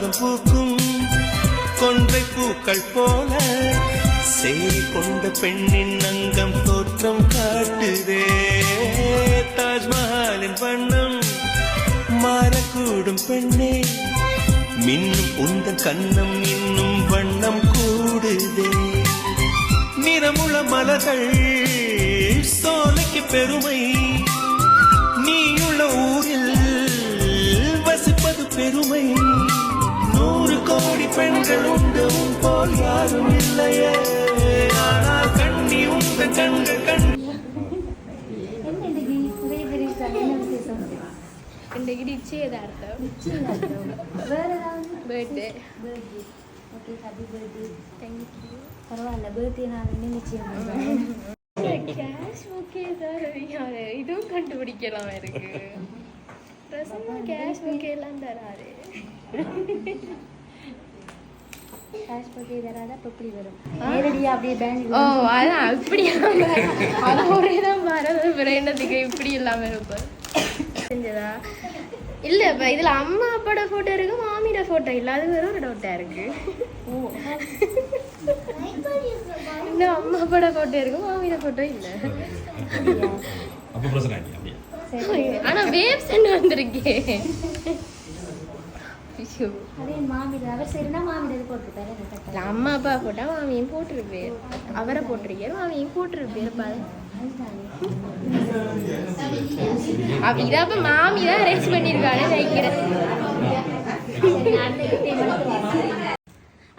மாதம் பூக்கும் கொன்றை பூக்கள் போல சேரி கொண்ட பெண்ணின் அங்கம் தோற்றம் காட்டுதே. தாஜ்மஹாலின் வண்ணம் மாறக்கூடும் பெண்ணே, மின்னும் உந்தன் கண்ணம் இன்னும் வண்ணம் கூடுதே. நிறமுள்ள மலர்கள் சோலைக்கு பெருமை, நீயுள்ள ஊரில் வசிப்பது பெருமை. 100 கோடி பெண்கள் உண்டு உன் போல் யாரும் இல்லையே, ஆனால் கண்ணி உந்தன் கண்கள் கண். இன்றைக்கு நிச்சயதார்த்தம். Birthday. Okay, happy birthday. Thank you. பரவாயில்ல, பர்த்டே நான் நிச்சயம் பண்ணுறேன். கேஷ் ஓகே சார், இதுவும் கண்டுபிடிக்கலாம் இருக்கு. கேஷ் ஓகே எல்லாம் தராரு. கேஷ் ஓகே தராதா எப்படி வரும்? நேரடியாக அப்படியே பேங்க். ஓ அதான் அப்படி அது ஒரே தான் வரது. என்னத்துக்கு இப்படி இல்லாமல் இருப்பார் செஞ்சதா இல்லை. இப்போ இதில் அம்மா அப்பாவோட ஃபோட்டோ இருக்கு, மாமியோட ஃபோட்டோ இல்லை. அது வேற ஒரு டவுட்டாக இருக்கு. ஓ, இன்னும் அம்மா அப்பாவோட ஃபோட்டோ இருக்கு, மாமியோட ஃபோட்டோ இல்லை. ஆனால் வேவ் சென்ட் வந்திருக்கேன். அதே மாமியில அவர் சரினா மாமியில போட்டுருப்பாரு. அம்மா அப்பா போட்டா மாமியும் போட்டிருப்பேர், அவரை போட்டிருக்காரு, மாமியும் போட்டிருப்பேர். பாரு அப்ப மாமி தான் அரேஞ்ச் பண்ணிருக்காரு நினைக்கிறேன்.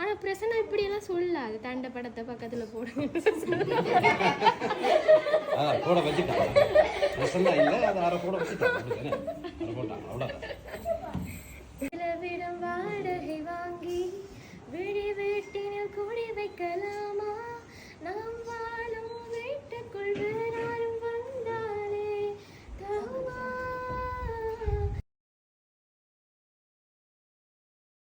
ஆனா பிரசன்னா இப்படி எல்லாம் சொல்லாது. தண்டை படத்தை பக்கத்துல போடுங்க. வாட